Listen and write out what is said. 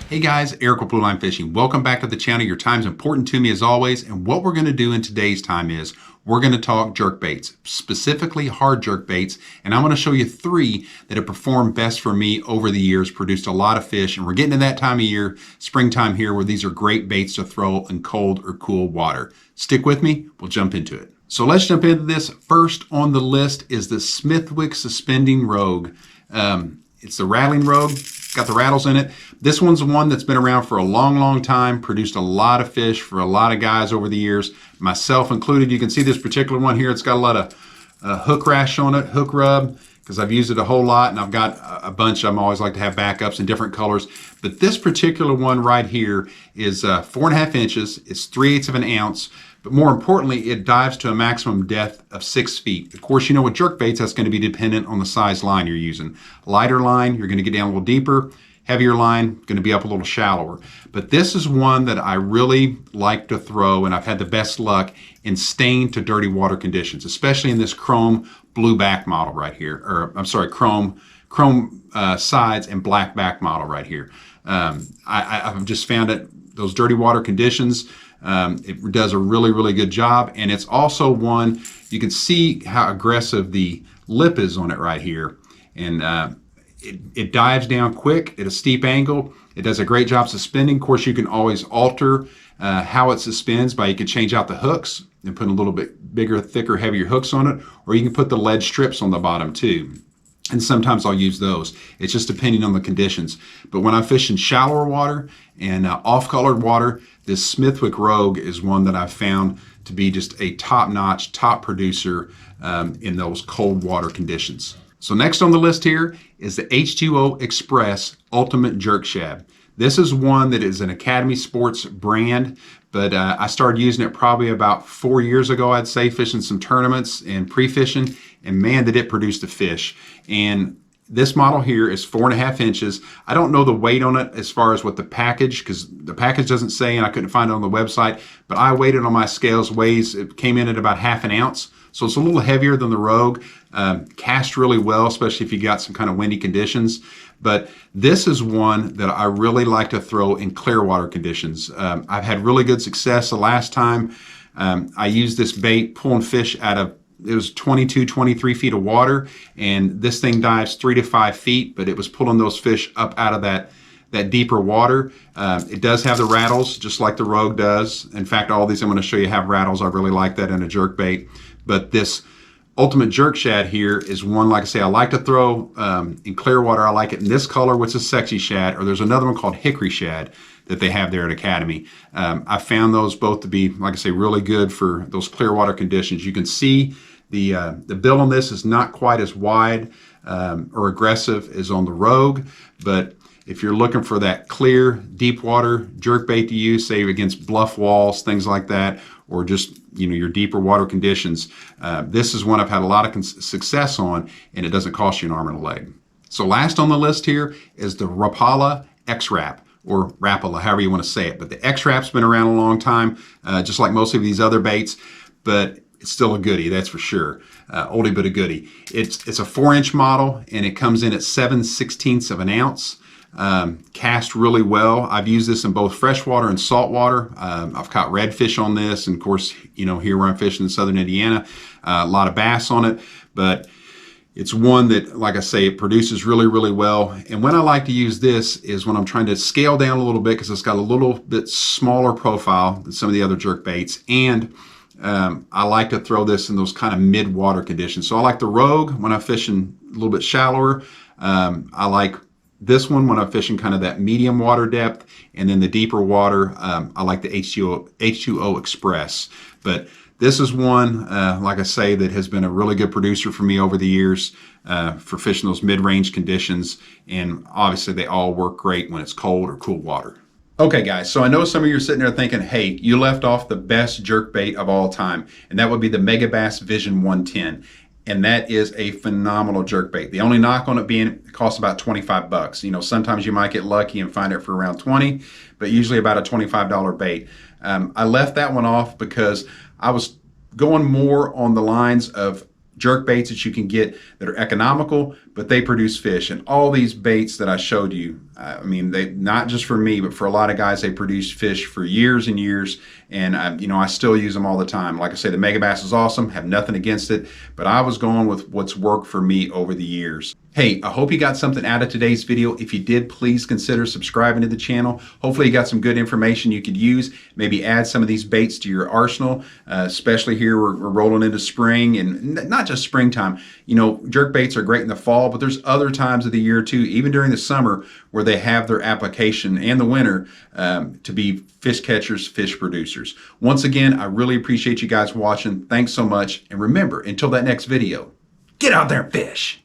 Hey guys, Eric with Blue Line Fishing. Welcome back to the channel. Your time's important to me as always, and what we're going to do in today's time is we're going to talk jerk baits, specifically hard jerk baits, and I'm going to show you 3 that have performed best for me over the years, produced a lot of fish, and we're getting to that time of year, springtime here, where these are great baits to throw in cold or cool water. Stick with me, we'll jump into it. So let's jump into this. First on the list is the Smithwick Suspending Rogue. It's the rattling rogue, got the rattles in it. This one's one that's been around for a long time, produced a lot of fish for a lot of guys over the years, myself included. You can see this particular one here. It's got a lot of hook rash on it, hook rub, because I've used it a whole lot, and I've got a bunch. I always like to have backups in different colors. But this particular one right here is 4.5 inches. It's 3/8 of an ounce. But more importantly, it dives to a maximum depth of 6 feet. Of course, you know with jerk baits, that's going to be dependent on the size line you're using. Lighter line, you're going to get down a little deeper. Heavier line, going to be up a little shallower. But this is one that I really like to throw, and I've had the best luck in stained to dirty water conditions, especially in this chrome blue back model right here, or I'm sorry, chrome sides and black back model right here. I've just found it, those dirty water conditions, it does a really good job. And it's also one, you can see how aggressive the lip is on it right here. And it dives down quick at a steep angle. It does a great job suspending. Of course, you can always alter how it suspends by, you can change out the hooks and put a little bit bigger, thicker, heavier hooks on it, or you can put the lead strips on the bottom too. And sometimes I'll use those. It's just depending on the conditions. But when I fish in shallower water and off-colored water, this Smithwick Rogue is one that I've found to be just a top-notch, top producer in those cold water conditions. So next on the list here is the H2O Express Ultimate Jerk Shad. This is one that is an Academy Sports brand, but I started using it probably about 4 years ago, I'd say, fishing some tournaments and pre-fishing, and man, did it produce the fish. And this model here is 4.5 inches. I don't know the weight on it as far as what the package, because the package doesn't say, and I couldn't find it on the website, but I weighed it on my scales, it came in at about 1/2 ounce. So it's a little heavier than the Rogue, cast really well, especially if you got some kind of windy conditions. But this is one that I really like to throw in clear water conditions. I've had really good success. The last time I used this bait pulling fish out of, it was 22, 23 feet of water, and this thing dives 3 to 5 feet, but it was pulling those fish up out of that deeper water. It does have the rattles, just like the Rogue does. In fact, all these I'm going to show you have rattles. I really like that in a jerk bait. But this Ultimate Jerk Shad here is one, like I say, I like to throw in clear water. I like it in this color, which is Sexy Shad, or there's another one called Hickory Shad that they have there at Academy. I found those both to be, like I say, really good for those clear water conditions. You can see the bill on this is not quite as wide or aggressive as on the Rogue, but if you're looking for that clear, deep water jerk bait to use, say against bluff walls, things like that, or just your deeper water conditions, this is one I've had a lot of success on, and it doesn't cost you an arm and a leg. So last on the list here is the Rapala X-Rap, or Rapala, however you want to say it. But the X-Rap's been around a long time, just like most of these other baits, but it's still a goodie, that's for sure. Oldie but a goodie. It's a 4-inch model, and it comes in at 7/16 of an ounce. Cast really well. I've used this in both freshwater and saltwater. I've caught redfish on this, and of course, here where I'm fishing in southern Indiana, a lot of bass on it. But it's one that, like I say, it produces really well. And when I like to use this is when I'm trying to scale down a little bit, because it's got a little bit smaller profile than some of the other jerk baits. And I like to throw this in those kind of mid-water conditions. So I like the Rogue when I'm fishing a little bit shallower. I like this one when I'm fishing kind of that medium water depth, and then the deeper water, I like the H2O Express. But this is one, like I say, that has been a really good producer for me over the years for fishing those mid-range conditions, and obviously they all work great when it's cold or cool water. Okay guys, so I know some of you are sitting there thinking, hey, you left off the best jerk bait of all time, and that would be the Megabass Vision 110. And that is a phenomenal jerk bait. The only knock on it being it costs about 25 bucks. Sometimes you might get lucky and find it for around 20, but usually about a $25 bait. I left that one off because I was going more on the lines of jerk baits that you can get that are economical, but they produce fish. And all these baits that I showed you, I mean, they not just for me, but for a lot of guys, they produce fish for years and years. And I still use them all the time. Like I say, the Megabass is awesome, have nothing against it, but I was going with what's worked for me over the years. Hey, I hope you got something out of today's video. If you did, please consider subscribing to the channel. Hopefully you got some good information you could use. Maybe add some of these baits to your arsenal, especially here we're rolling into spring, and not just springtime. Jerk baits are great in the fall, but there's other times of the year too, even during the summer, where they have their application, and the winter, to be fish catchers, fish producers. Once again, I really appreciate you guys watching. Thanks so much. And remember, until that next video, get out there and fish.